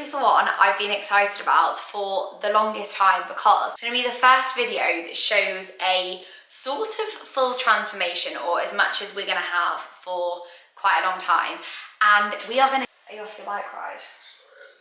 is the one I've been excited about for the longest time because it's going to be the first video that shows a sort of full transformation, or as much as we're going to have for quite a long time. And we are going to... Are you off your bike ride?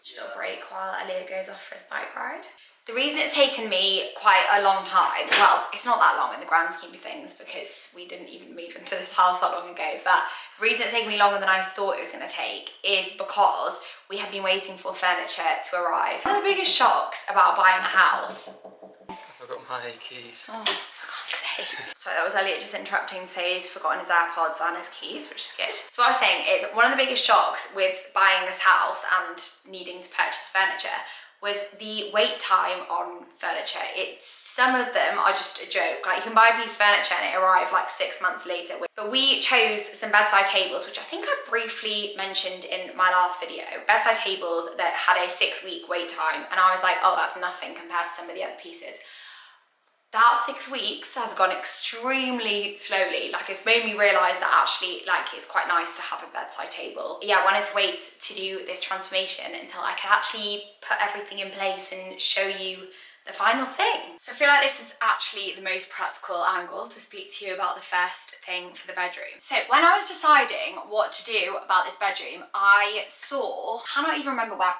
Just a break while Elliot goes off for his bike ride. The reason it's taken me quite a long time, well, it's not that long in the grand scheme of things because we didn't even move into this house that long ago, but the reason it's taken me longer than I thought it was going to take is because we have been waiting for furniture to arrive. One of the biggest shocks about buying a house... I forgot my keys. Oh, for God's sake. So that was Elliot just interrupting to say he's forgotten his AirPods and his keys, which is good. So what I was saying is one of the biggest shocks with buying this house and needing to purchase furniture was the wait time on furniture. Some of them are just a joke. Like, you can buy a piece of furniture and it arrives like 6 months later. But we chose some bedside tables, which I think I briefly mentioned in my last video. Bedside tables that had a 6-week wait time. And I was like, oh, that's nothing compared to some of the other pieces. That 6 weeks has gone extremely slowly. Like, it's made me realise that actually, like, it's quite nice to have a bedside table. Yeah, I wanted to wait to do this transformation until I could actually put everything in place and show you the final thing. So I feel like this is actually the most practical angle to speak to you about the first thing for the bedroom. So when I was deciding what to do about this bedroom, I saw, I cannot even remember where,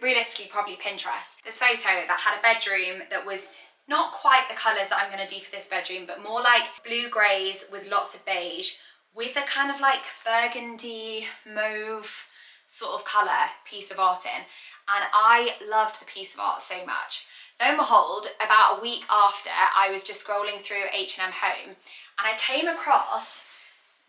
realistically probably Pinterest, this photo that had a bedroom that was not quite the colours that I'm going to do for this bedroom, but more like blue greys with lots of beige with a kind of like burgundy mauve sort of colour piece of art in. And I loved the piece of art so much. Lo and behold, about a week after, I was just scrolling through H&M Home and I came across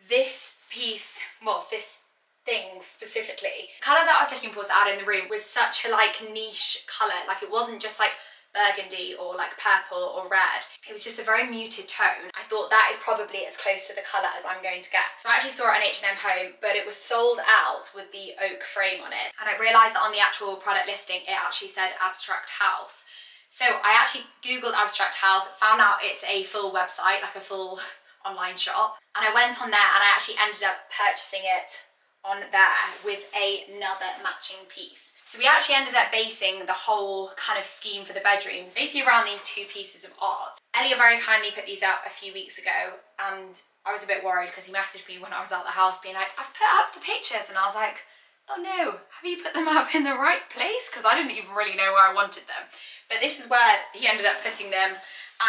this piece, well, this thing specifically. The colour that I was looking for to add in the room was such a like niche colour. Like, it wasn't just like burgundy or like purple or red. It was just a very muted tone. I thought that is probably as close to the colour as I'm going to get. So I actually saw it on H&M Home, but it was sold out with the oak frame on it. And I realised that on the actual product listing, it actually said Abstract House. So I actually Googled Abstract House, found out it's a full website, like a full online shop. And I went on there and I actually ended up purchasing it on there with another matching piece. So we actually ended up basing the whole kind of scheme for the bedrooms basically around these two pieces of art. Elliot very kindly put these up a few weeks ago and I was a bit worried because he messaged me when I was out the house being like, I've put up the pictures, and I was like, oh no, have you put them up in the right place? Because I didn't even really know where I wanted them. But this is where he ended up putting them.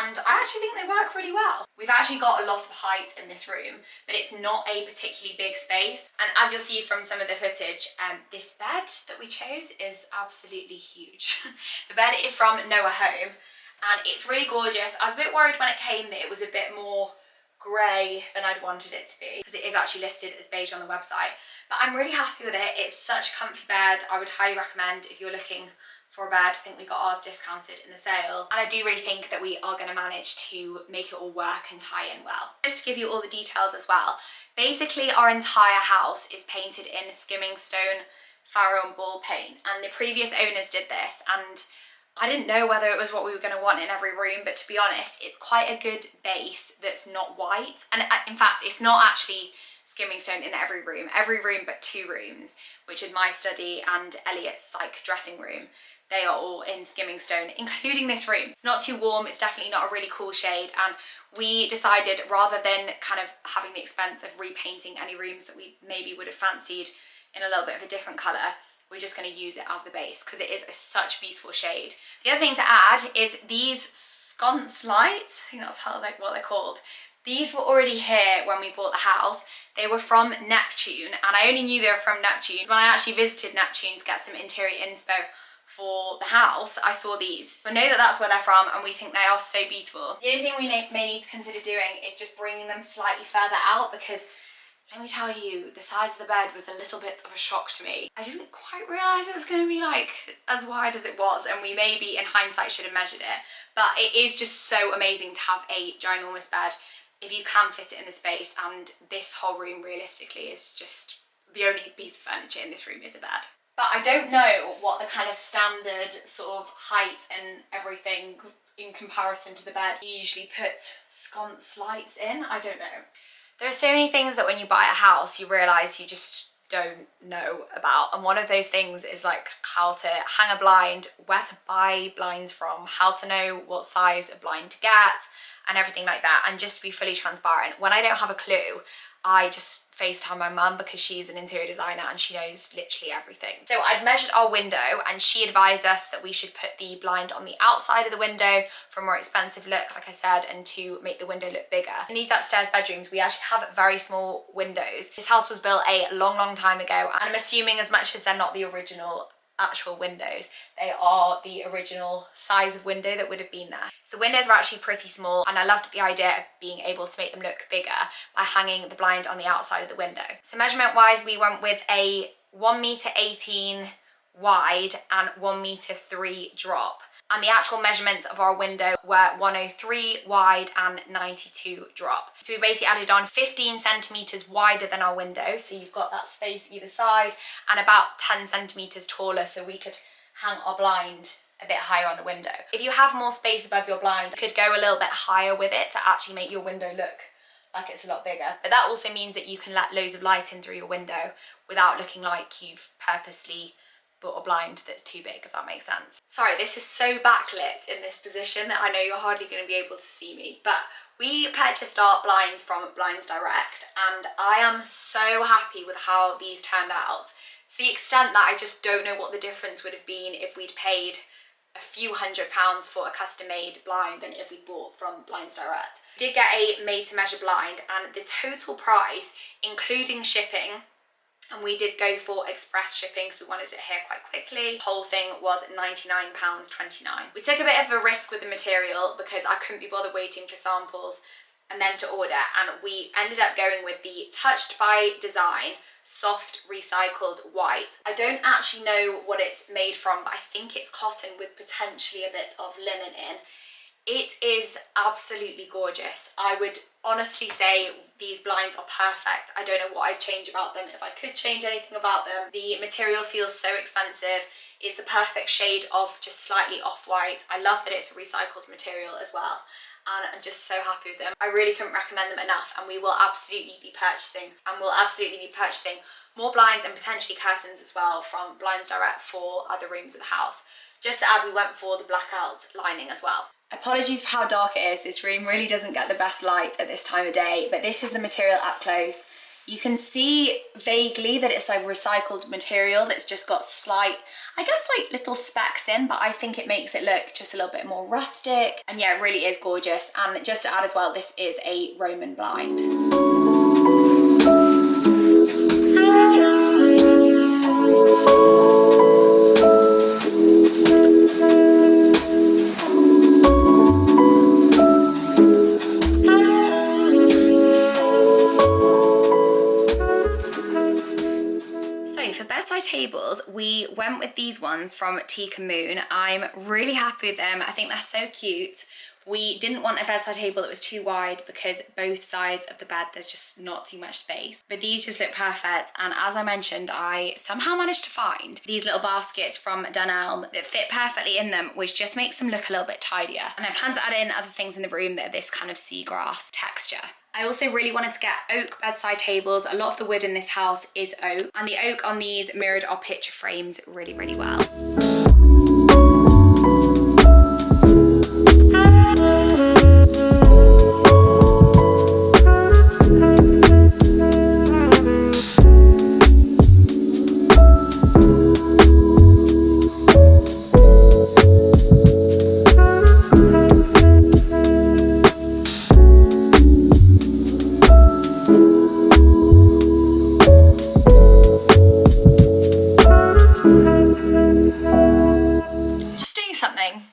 And I actually think they work really well. We've actually got a lot of height in this room, but it's not a particularly big space. And as you'll see from some of the footage, this bed that we chose is absolutely huge. The bed is from Noah Home and it's really gorgeous. I was a bit worried when it came that it was a bit more grey than I'd wanted it to be, because it is actually listed as beige on the website. But I'm really happy with it. It's such a comfy bed. I would highly recommend if you're looking for a bed. I think we got ours discounted in the sale, and I do really think that we are going to manage to make it all work and tie in well. Just to give you all the details as well, basically our entire house is painted in skimming stone Farrow and Ball paint, and the previous owners did this, and I didn't know whether it was what we were going to want in every room, but to be honest, it's quite a good base that's not white. And in fact, it's not actually skimming stone in every room but 2 rooms, which is my study and Elliot's psych dressing room. They are all in skimming stone, including this room. It's not too warm, it's definitely not a really cool shade, and we decided rather than kind of having the expense of repainting any rooms that we maybe would have fancied in a little bit of a different colour, we're just going to use it as the base because it is such a beautiful shade. The other thing to add is these sconce lights, I think that's what they're called. These were already here when we bought the house. They were from Neptune, and I only knew they were from Neptune when I actually visited Neptune to get some interior inspo for the house. I saw these. So I know that that's where they're from, and we think they are so beautiful. The only thing we may need to consider doing is just bringing them slightly further out, because let me tell you, the size of the bed was a little bit of a shock to me. I didn't quite realise it was going to be like as wide as it was, and we maybe in hindsight should have measured it, but it is just so amazing to have a ginormous bed if you can fit it in the space, and this whole room realistically is just the only piece of furniture in this room is a bed. But I don't know what the kind of standard sort of height and everything in comparison to the bed you usually put sconce lights in. I don't know. There are so many things that when you buy a house you realise you just don't know about. And one of those things is like how to hang a blind, where to buy blinds from, how to know what size of blind to get, and everything like that. And just to be fully transparent, when I don't have a clue, I just FaceTime my mum because she's an interior designer and she knows literally everything. So I've measured our window and she advised us that we should put the blind on the outside of the window for a more expensive look, like I said, and to make the window look bigger. In these upstairs bedrooms, we actually have very small windows. This house was built a long time ago, and I'm assuming as much as they're not the original actual windows, they are the original size of window that would have been there. So the windows were actually pretty small, and I loved the idea of being able to make them look bigger by hanging the blind on the outside of the window. So measurement wise, we went with a 1.18 m wide and 1.3 m drop. And the actual measurements of our window were 103 wide and 92 drop. So we basically added on 15 centimeters wider than our window. So you've got that space either side, and about 10 centimeters taller, so we could hang our blind a bit higher on the window. If you have more space above your blind, you could go a little bit higher with it to actually make your window look like it's a lot bigger. But that also means that you can let loads of light in through your window without looking like you've purposely bought a blind that's too big, if that makes sense. Sorry, this is so backlit in this position that I know you're hardly going to be able to see me, but we purchased our blinds from Blinds Direct, and I am so happy with how these turned out, to the extent that I just don't know what the difference would have been if we'd paid a few £100s for a custom-made blind than if we bought from Blinds Direct. We did get a made-to-measure blind, and the total price, including shipping, and we did go for express shipping because we wanted it here quite quickly. The whole thing was £99.29. We took a bit of a risk with the material because I couldn't be bothered waiting for samples and then to order, and we ended up going with the Touched by Design soft recycled white. I don't actually know what it's made from, but I think it's cotton with potentially a bit of linen in. It is absolutely gorgeous. I would honestly say these blinds are perfect. I don't know what I'd change about them if I could change anything about them. The material feels so expensive. It's the perfect shade of just slightly off-white. I love that it's a recycled material as well, and I'm just so happy with them. I really couldn't recommend them enough, and we will absolutely be purchasing, more blinds and potentially curtains as well from Blinds Direct for other rooms of the house. Just to add, we went for the blackout lining as well. Apologies for how dark it is. This room really doesn't get the best light at this time of day, but this is the material up close. You can see vaguely that it's a recycled material that's just got slight, I guess, like little specks in, but I think it makes it look just a little bit more rustic. And yeah, it really is gorgeous. And just to add as well, this is a Roman blind. Tables, we went with these ones from Teak and Moon. I'm really happy with them. I think they're so cute. We didn't want a bedside table that was too wide because both sides of the bed there's just not too much space, but these just look perfect. And as I mentioned, I somehow managed to find these little baskets from Dunelm that fit perfectly in them, which just makes them look a little bit tidier. And I plan to add in other things in the room that are this kind of seagrass texture. I also really wanted to get oak bedside tables. A lot of the wood in this house is oak, and the oak on these mirrored our picture frames really, really well.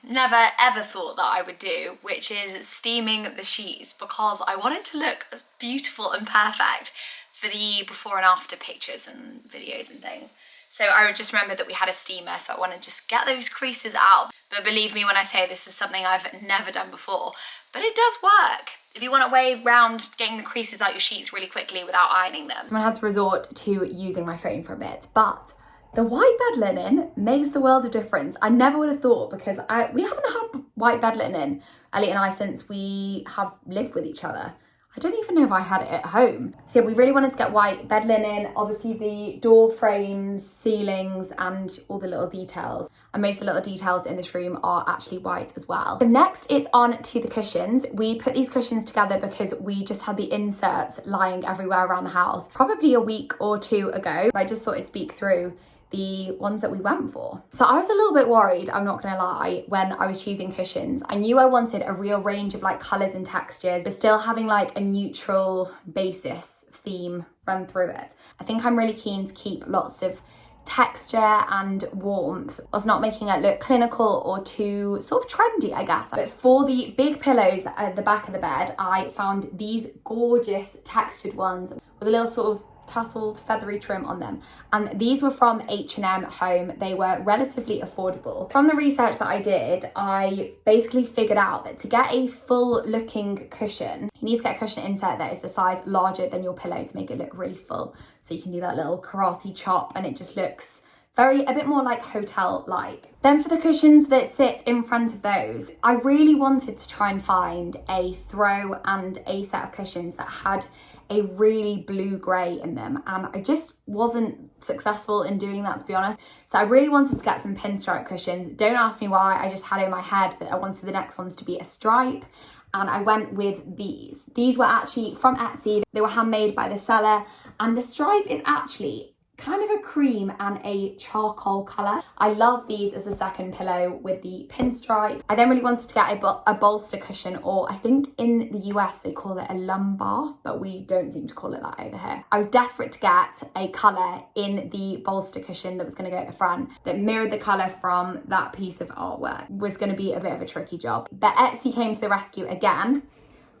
Never ever thought that I would do, which is steaming the sheets, because I wanted to look as beautiful and perfect for the before and after pictures and videos and things. So I just remembered that we had a steamer, so I want to just get those creases out. But believe me when I say this is something I've never done before, but it does work. If you want a way around getting the creases out your sheets really quickly without ironing them. I had to resort to using my phone for a bit, but the white bed linen makes the world of difference. I never would have thought, because we haven't had white bed linen, Elliot and I, since we have lived with each other. I don't even know if I had it at home. So yeah, we really wanted to get white bed linen, obviously the door frames, ceilings, and all the little details. And most of the little details in this room are actually white as well. So next it's on to the cushions. We put these cushions together because we just had the inserts lying everywhere around the house, probably a week or two ago. I just thought I'd speak through the ones that we went for. So I was a little bit worried, I'm not gonna lie, when I was choosing cushions. I knew I wanted a real range of like colours and textures, but still having like a neutral basis theme run through it. I think I'm really keen to keep lots of texture and warmth whilst not making it look clinical or too sort of trendy, I guess. But for the big pillows at the back of the bed, I found these gorgeous textured ones with a little sort of tasseled feathery trim on them, and these were from H&M Home. They were relatively affordable. From the research that I did, I basically figured out that to get a full looking cushion, you need to get a cushion insert that is the size larger than your pillow to make it look really full, so you can do that little karate chop and it just looks a bit more like hotel-like. Then for the cushions that sit in front of those, I really wanted to try and find a throw and a set of cushions that had a really blue-grey in them, and I just wasn't successful in doing that, to be honest. So I really wanted to get some pinstripe cushions. Don't ask me why, I just had it in my head that I wanted the next ones to be a stripe, and I went with these. These were actually from Etsy. They were handmade by the seller, and the stripe is actually kind of a cream and a charcoal colour. I love these as a second pillow with the pinstripe. I then really wanted to get a bolster cushion, or I think in the US they call it a lumbar, but we don't seem to call it that over here. I was desperate to get a colour in the bolster cushion that was going to go at the front that mirrored the colour from that piece of artwork. It was going to be a bit of a tricky job. But Etsy came to the rescue again,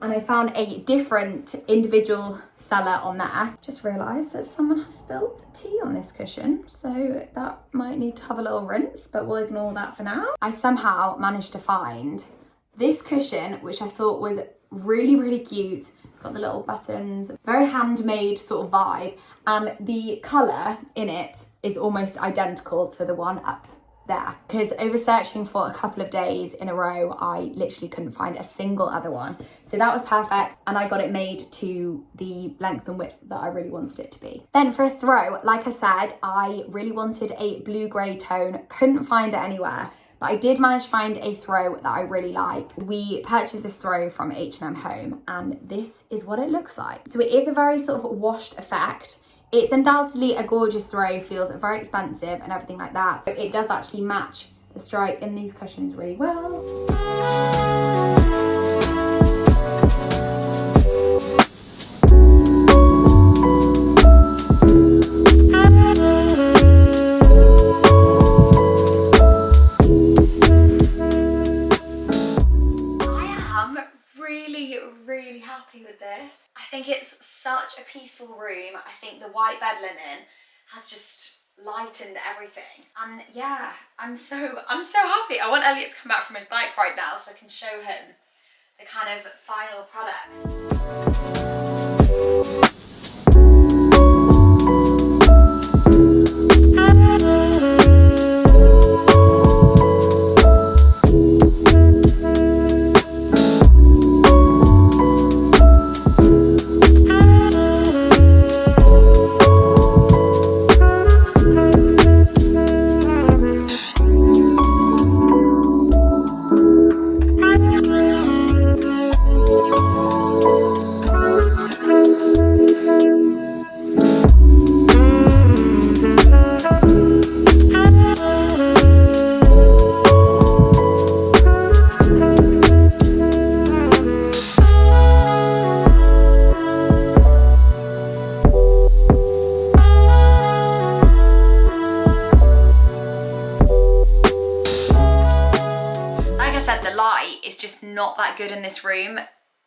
and I found a different individual seller on there. Just realised that someone has spilled tea on this cushion, so that might need to have a little rinse, but we'll ignore that for now. I somehow managed to find this cushion, which I thought was really, really cute. It's got the little buttons, very handmade sort of vibe, and the colour in it is almost identical to the one up there, because over searching for a couple of days in a row, I literally couldn't find a single other one. So that was perfect, and I got it made to the length and width that I really wanted it to be. Then for a throw, like I said, I really wanted a blue-grey tone, couldn't find it anywhere, but I did manage to find a throw that I really like. We purchased this throw from H&M Home, and this is what it looks like. So it is a very sort of washed effect. It's undoubtedly a gorgeous throw, feels very expensive and everything like that. So it does actually match the stripe in these cushions really well. Really happy with this. I think it's such a peaceful room. I think the white bed linen has just lightened everything, and yeah, I'm so happy. I want Elliot to come back from his bike right now so I can show him the kind of final product. Not that good in this room,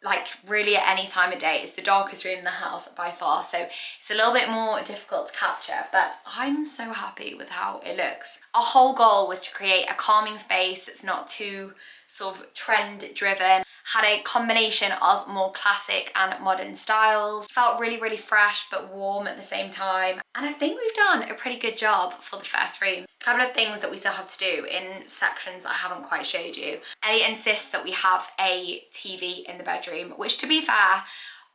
like really at any time of day. It's the darkest room in the house by far, so it's a little bit more difficult to capture, but I'm so happy with how it looks. Our whole goal was to create a calming space that's not too sort of trend driven, had a combination of more classic and modern styles, felt really, really fresh but warm at the same time, and I think we've done a pretty good job for the first room. A couple of things that we still have to do in sections that I haven't quite showed you. Elliot insists that we have a TV in the bedroom, which to be fair,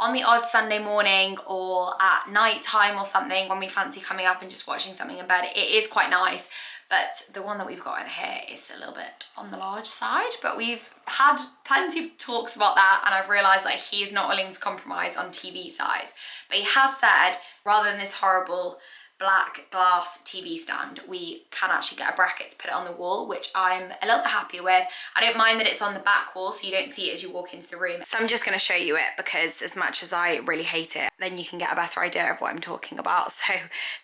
on the odd Sunday morning or at night time or something when we fancy coming up and just watching something in bed, it is quite nice. But the one that we've got in here is a little bit on the large side, but we've had plenty of talks about that, and I've realised that he is not willing to compromise on TV size. But he has said, rather than this horrible black glass TV stand, we can actually get a bracket to put it on the wall, which I'm a little bit happier with. I don't mind that it's on the back wall so you don't see it as you walk into the room. So I'm just going to show you it, because as much as I really hate it, then you can get a better idea of what I'm talking about. So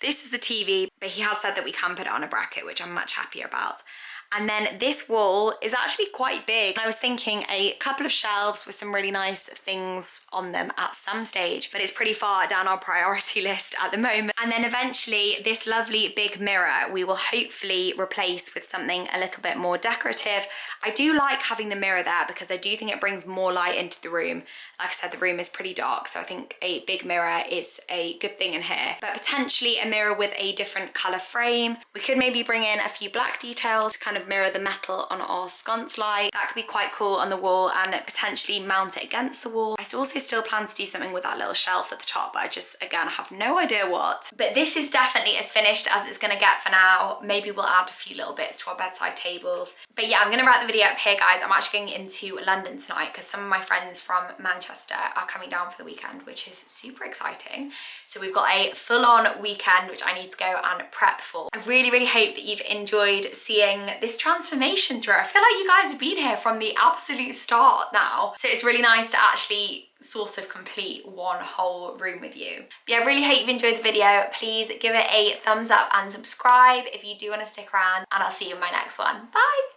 this is the TV, but he has said that we can put it on a bracket, which I'm much happier about. And then this wall is actually quite big. I was thinking a couple of shelves with some really nice things on them at some stage, but it's pretty far down our priority list at the moment. And then eventually this lovely big mirror we will hopefully replace with something a little bit more decorative. I do like having the mirror there because I do think it brings more light into the room. Like I said, the room is pretty dark, so I think a big mirror is a good thing in here. But potentially a mirror with a different colour frame. We could maybe bring in a few black details to kind of mirror the metal on our sconce light. That could be quite cool on the wall, and potentially mount it against the wall. I also still plan to do something with that little shelf at the top, but I just, again, have no idea what. But this is definitely as finished as it's gonna get for now. Maybe we'll add a few little bits to our bedside tables. But yeah, I'm gonna wrap the video up here, guys. I'm actually going into London tonight because some of my friends from Manchester are coming down for the weekend, which is super exciting. So we've got a full-on weekend which I need to go and prep for. I really, really hope that you've enjoyed seeing this transformation through. I feel like you guys have been here from the absolute start now. So it's really nice to actually sort of complete one whole room with you. But yeah, I really hope you've enjoyed the video. Please give it a thumbs up and subscribe if you do want to stick around, and I'll see you in my next one. Bye!